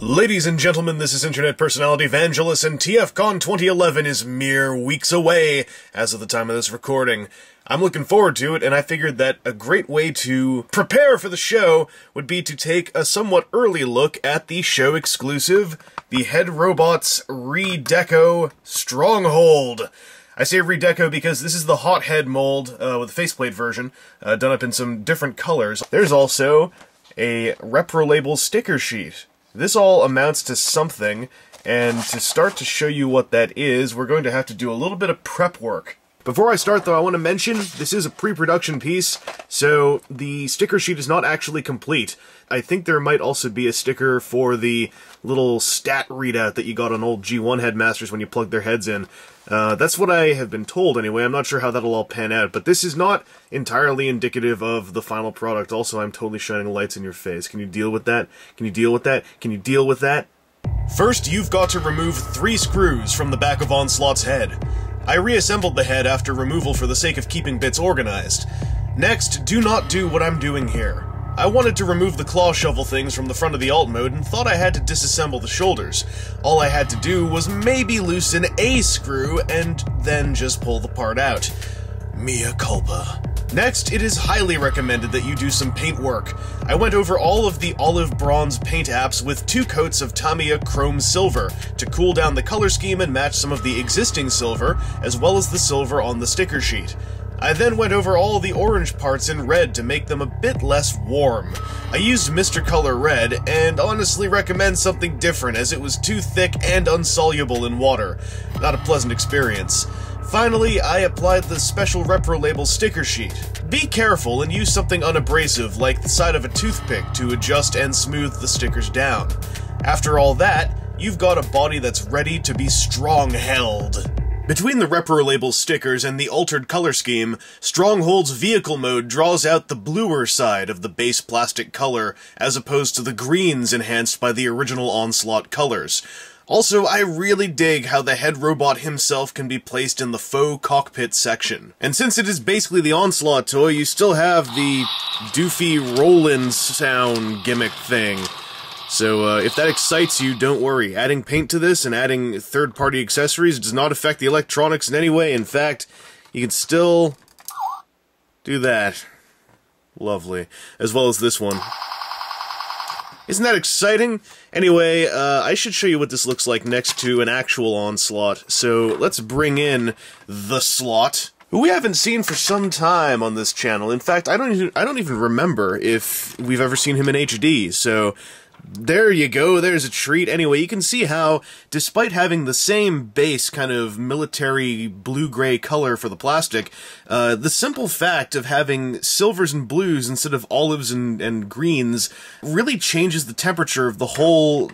Ladies and gentlemen, this is internet personality Vangelus, and TFcon 2011 is mere weeks away as of the time of this recording. I'm looking forward to it, and I figured that a great way to prepare for the show would be to take a somewhat early look at the show exclusive, the Headrobots Stronghold. I say redeco because this is the hot head mold with a faceplate version, done up in some different colors. There's also a repro label sticker sheet. This all amounts to something, and to start to show you what that is, we're going to have to do a little bit of prep work. Before I start, though, I want to mention this is a pre-production piece, so the sticker sheet is not actually complete. I think there might also be a sticker for the little stat readout that you got on old G1 headmasters when you plug their heads in. That's what I have been told anyway. I'm not sure how that'll all pan out, but this is not entirely indicative of the final product. Also, I'm totally shining lights in your face. Can you deal with that? Can you deal with that? Can you deal with that? First, you've got to remove 3 screws from the back of Onslaught's head. I reassembled the head after removal for the sake of keeping bits organized. Next, do not do what I'm doing here. I wanted to remove the claw shovel things from the front of the alt mode and thought I had to disassemble the shoulders. All I had to do was maybe loosen a screw and then just pull the part out. Mea culpa. Next, it is highly recommended that you do some paint work. I went over all of the olive bronze paint apps with 2 coats of Tamiya chrome silver to cool down the color scheme and match some of the existing silver, as well as the silver on the sticker sheet. I then went over all the orange parts in red to make them a bit less warm. I used Mr. Color Red, and honestly recommend something different as it was too thick and unsoluble in water. Not a pleasant experience. Finally, I applied the special repro label sticker sheet. Be careful and use something unabrasive like the side of a toothpick to adjust and smooth the stickers down. After all that, you've got a body that's ready to be strong-held. Between the repro label stickers and the altered color scheme, Stronghold's vehicle mode draws out the bluer side of the base plastic color, as opposed to the greens enhanced by the original Onslaught colors. Also, I really dig how the head robot himself can be placed in the faux cockpit section. And since it is basically the Onslaught toy, you still have the doofy roll-in sound gimmick thing. So, if that excites you, don't worry. Adding paint to this and adding third-party accessories does not affect the electronics in any way. In fact, you can still do that. Lovely. As well as this one. Isn't that exciting? Anyway, I should show you what this looks like next to an actual Onslaught. So, let's bring in the Slot, who we haven't seen for some time on this channel. In fact, I don't even remember if we've ever seen him in HD, so there you go, there's a treat. Anyway, you can see how, despite having the same base kind of military blue-gray color for the plastic, the simple fact of having silvers and blues instead of olives and greens really changes the temperature of the whole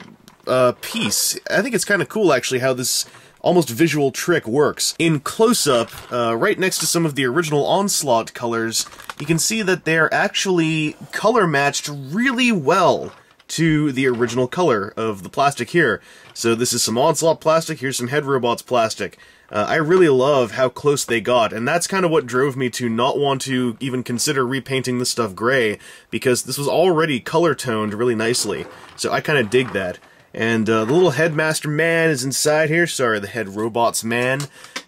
piece. I think it's kind of cool, actually, how this almost visual trick works. In close-up, right next to some of the original Onslaught colors, you can see that they're actually color-matched really well to the original color of the plastic here. So this is some Onslaught plastic, here's some Headrobots plastic. I really love how close they got, and that's kind of what drove me to not want to even consider repainting this stuff gray, because this was already color-toned really nicely. So I kind of dig that. And the little Headmaster man is inside here, sorry, the Headrobots man.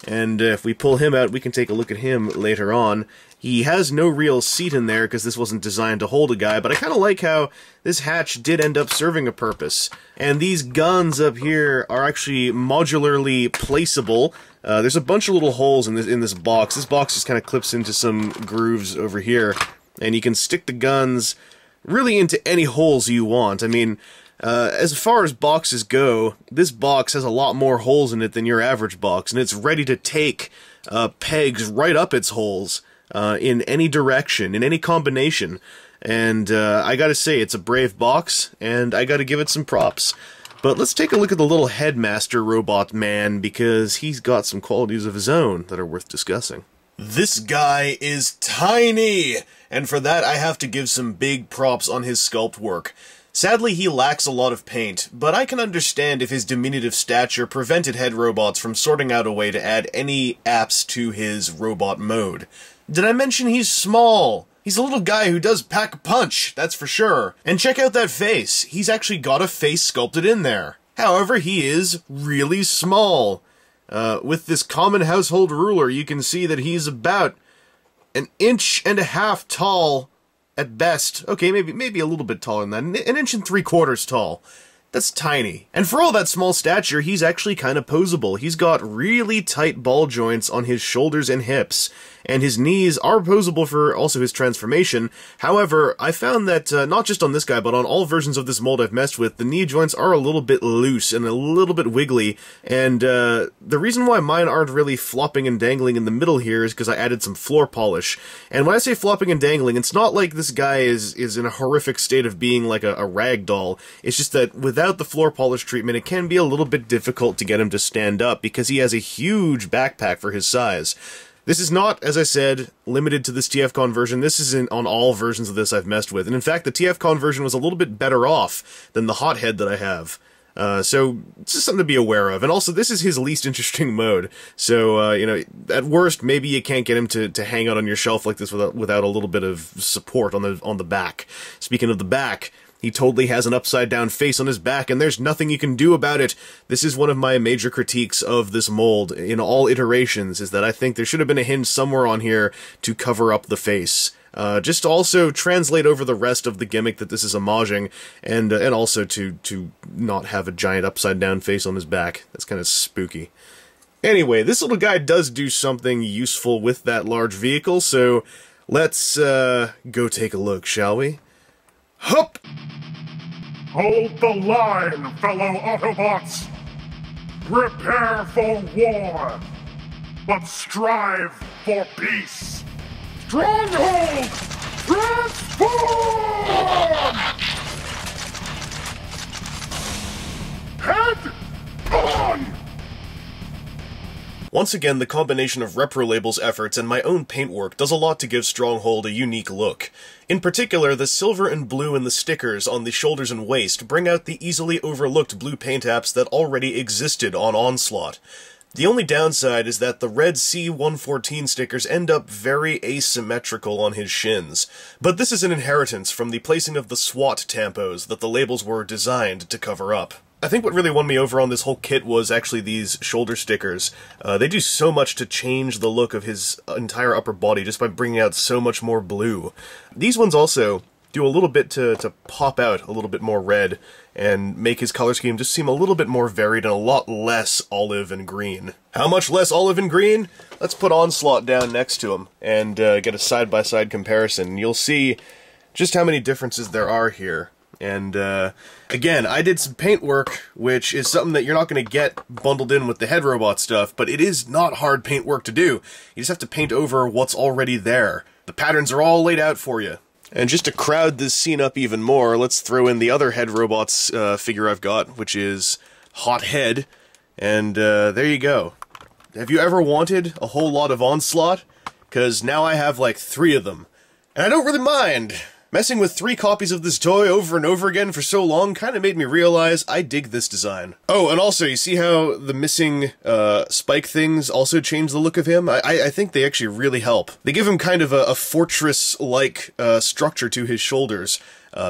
And if we pull him out, we can take a look at him later on. He has no real seat in there because this wasn't designed to hold a guy, but I kind of like how this hatch did end up serving a purpose. And these guns up here are actually modularly placeable. There's a bunch of little holes in this box. This box just kind of clips into some grooves over here, and you can stick the guns really into any holes you want. I mean, as far as boxes go, this box has a lot more holes in it than your average box, and it's ready to take pegs right up its holes. In any direction, in any combination. And I gotta say, it's a brave box, and I gotta give it some props. But let's take a look at the little Headmaster robot man, because he's got some qualities of his own that are worth discussing. This guy is tiny, and for that I have to give some big props on his sculpt work. Sadly, he lacks a lot of paint, but I can understand if his diminutive stature prevented Headrobots from sorting out a way to add any apps to his robot mode. Did I mention he's small? He's a little guy who does pack a punch, that's for sure. And check out that face. He's actually got a face sculpted in there. However, he is really small. With this common household ruler, you can see that he's about 1.5 inches tall at best. Okay, maybe a little bit taller than that. 1.75 inches tall. That's tiny. And for all that small stature, he's actually kind of posable. He's got really tight ball joints on his shoulders and hips, and his knees are posable for also his transformation. However, I found that, not just on this guy, but on all versions of this mold I've messed with, the knee joints are a little bit loose and a little bit wiggly, and the reason why mine aren't really flopping and dangling in the middle here is because I added some floor polish. And when I say flopping and dangling, it's not like this guy is in a horrific state of being like a rag doll. It's just that without the floor polish treatment, it can be a little bit difficult to get him to stand up because he has a huge backpack for his size. This is not, as I said, limited to this TFcon version. This is on all versions of this I've messed with. And in fact, the TFcon version was a little bit better off than the hothead that I have. So, it's just something to be aware of. And also, this is his least interesting mode. So, you know, at worst, maybe you can't get him to hang out on your shelf like this without a little bit of support on the back. Speaking of the back, he totally has an upside-down face on his back, and there's nothing you can do about it. This is one of my major critiques of this mold in all iterations, is that I think there should have been a hinge somewhere on here to cover up the face. Just to also translate over the rest of the gimmick that this is homaging, and also to not have a giant upside-down face on his back. That's kind of spooky. Anyway, this little guy does do something useful with that large vehicle, so let's go take a look, shall we? Hup! Hold the line, fellow Autobots! Prepare for war, but strive for peace! Stronghold! Transform! Head on! Once again, the combination of ReproLabel's efforts and my own paintwork does a lot to give Stronghold a unique look. In particular, the silver and blue in the stickers on the shoulders and waist bring out the easily overlooked blue paint apps that already existed on Onslaught. The only downside is that the red C-114 stickers end up very asymmetrical on his shins, but this is an inheritance from the placing of the SWAT tampos that the labels were designed to cover up. I think what really won me over on this whole kit was actually these shoulder stickers. They do so much to change the look of his entire upper body just by bringing out so much more blue. These ones also do a little bit to pop out a little bit more red and make his color scheme just seem a little bit more varied and a lot less olive and green. How much less olive and green? Let's put Onslaught down next to him and get a side-by-side comparison. You'll see just how many differences there are here. And, again, I did some paint work, which is something that you're not going to get bundled in with the Headrobot stuff, but it is not hard paint work to do. You just have to paint over what's already there. The patterns are all laid out for you. And just to crowd this scene up even more, let's throw in the other Headrobots figure I've got, which is Hothead. And, there you go. Have you ever wanted a whole lot of Onslaught? Because now I have like 3 of them. And I don't really mind. Messing with 3 copies of this toy over and over again for so long kind of made me realize I dig this design. Oh, and also, you see how the missing spike things also change the look of him? I think they actually really help. They give him kind of a fortress-like structure to his shoulders,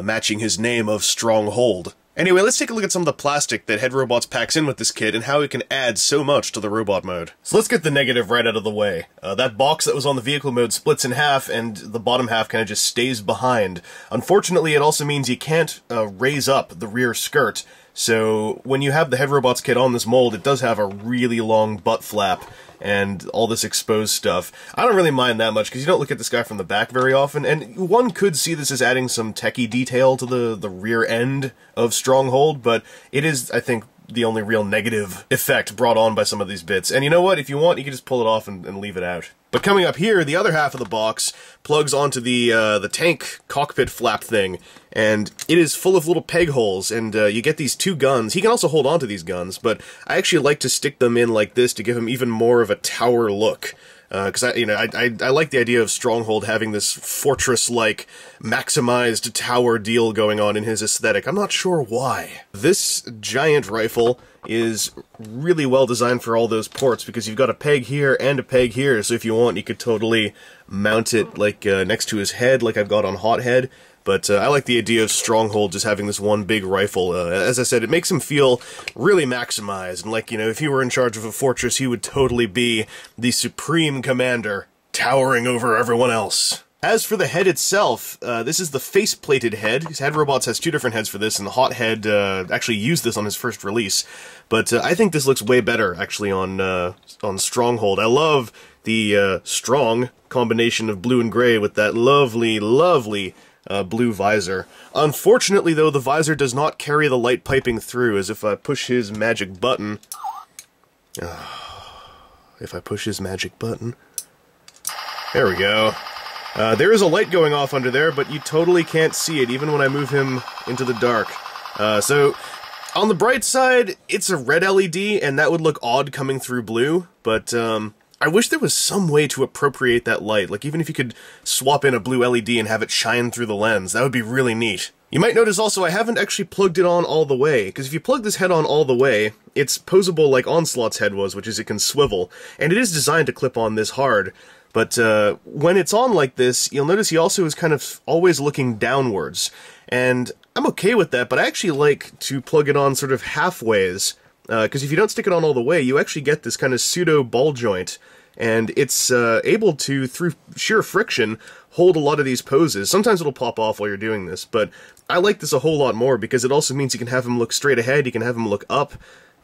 matching his name of Stronghold. Anyway, let's take a look at some of the plastic that Headrobots packs in with this kit and how it can add so much to the robot mode. So let's get the negative right out of the way. That box that was on the vehicle mode splits in half and the bottom half kind of just stays behind. Unfortunately, it also means you can't raise up the rear skirt, so when you have the Headrobots kit on this mold, it does have a really long butt flap and all this exposed stuff. I don't really mind that much, because you don't look at this guy from the back very often, and one could see this as adding some techie detail to the rear end of Stronghold, but it is, I think, the only real negative effect brought on by some of these bits. And you know what? If you want, you can just pull it off and leave it out. But coming up here, the other half of the box plugs onto the tank cockpit flap thing, and it is full of little peg holes, and you get these 2 guns. He can also hold on to these guns, but I actually like to stick them in like this to give him even more of a tower look. Because I like the idea of Stronghold having this fortress-like, maximized tower deal going on in his aesthetic. I'm not sure why. This giant rifle is really well designed for all those ports, because you've got a peg here and a peg here, so if you want, you could totally mount it, like, next to his head, like I've got on Hothead. But I like the idea of Stronghold just having this one big rifle. As I said, it makes him feel really maximized, and like, if he were in charge of a fortress, he would totally be the supreme commander, towering over everyone else. As for the head itself, this is the face-plated head. Headrobots has two different heads for this, and the Hothead actually used this on his first release. But I think this looks way better, actually, on Stronghold. I love the strong combination of blue and gray with that lovely, lovely blue visor. Unfortunately, though, the visor does not carry the light piping through, as if I push his magic button... if I push his magic button... There we go. There is a light going off under there, but you totally can't see it, even when I move him into the dark. So, on the bright side, it's a red LED, and that would look odd coming through blue, but, I wish there was some way to appropriate that light, like even if you could swap in a blue LED and have it shine through the lens, that would be really neat. You might notice also I haven't actually plugged it on all the way, because if you plug this head on all the way, it's posable like Onslaught's head was, which is it can swivel, and it is designed to clip on this hard, but when it's on like this, you'll notice he also is kind of always looking downwards, and I'm okay with that, but I actually like to plug it on sort of halfways, because if you don't stick it on all the way, you actually get this kind of pseudo ball joint, and it's able to, through sheer friction, hold a lot of these poses. Sometimes it'll pop off while you're doing this, but I like this a whole lot more, because it also means you can have him look straight ahead, you can have him look up,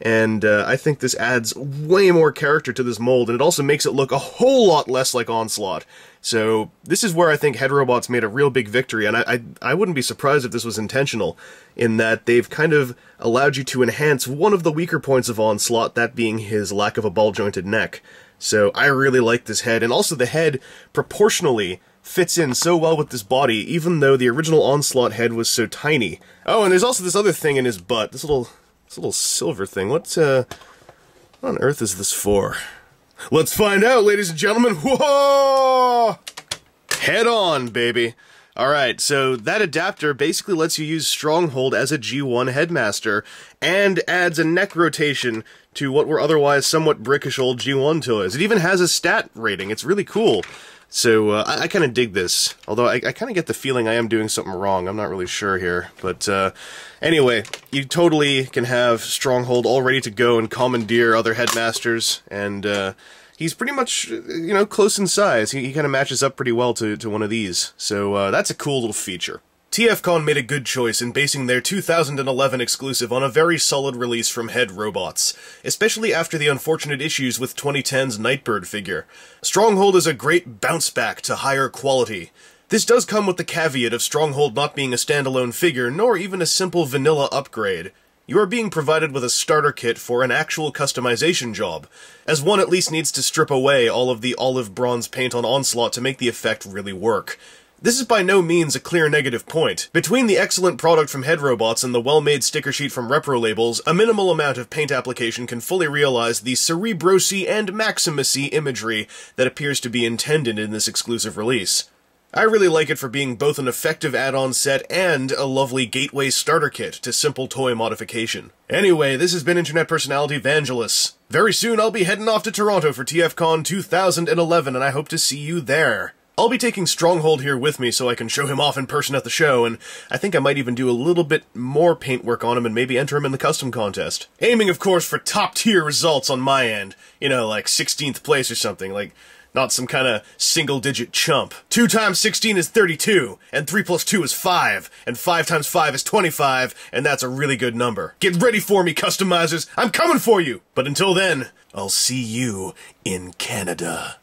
and I think this adds way more character to this mold, and it also makes it look a whole lot less like Onslaught. So, this is where I think Headrobots made a real big victory, and I wouldn't be surprised if this was intentional, in that they've kind of allowed you to enhance one of the weaker points of Onslaught, that being his lack of a ball-jointed neck. So, I really like this head, and also the head, proportionally, fits in so well with this body, even though the original Onslaught head was so tiny. Oh, and there's also this other thing in his butt, this little silver thing. What on earth is this for? Let's find out, ladies and gentlemen! Whoa! Head on, baby! Alright, so that adapter basically lets you use Stronghold as a G1 headmaster, and adds a neck rotation to what were otherwise somewhat brickish old G1 toys. It even has a stat rating, it's really cool. So, I kind of dig this. Although, I kind of get the feeling I am doing something wrong. I'm not really sure here. But, anyway, you totally can have Stronghold all ready to go and commandeer other headmasters. And, he's pretty much, close in size. He kind of matches up pretty well to one of these. So, that's a cool little feature. TFcon made a good choice in basing their 2011 exclusive on a very solid release from Headrobots, especially after the unfortunate issues with 2010's Nightbird figure. Stronghold is a great bounce back to higher quality. This does come with the caveat of Stronghold not being a standalone figure, nor even a simple vanilla upgrade. You are being provided with a starter kit for an actual customization job, as one at least needs to strip away all of the olive bronze paint on Onslaught to make the effect really work. This is by no means a clear negative point. Between the excellent product from Headrobots and the well-made sticker sheet from Repro Labels, a minimal amount of paint application can fully realize the Cerebrosi and Maximus-y imagery that appears to be intended in this exclusive release. I really like it for being both an effective add-on set and a lovely gateway starter kit to simple toy modification. Anyway, this has been Internet Personality Vangelus. Very soon I'll be heading off to Toronto for TFcon 2011, and I hope to see you there. I'll be taking Stronghold here with me so I can show him off in person at the show, and I think I might even do a little bit more paint work on him and maybe enter him in the custom contest. Aiming, of course, for top-tier results on my end. Like 16th place or something, like, not some kind of single-digit chump. 2 times 16 is 32, and 3 plus 2 is 5, and 5 times 5 is 25, and that's a really good number. Get ready for me, customizers! I'm coming for you! But until then, I'll see you in Canada.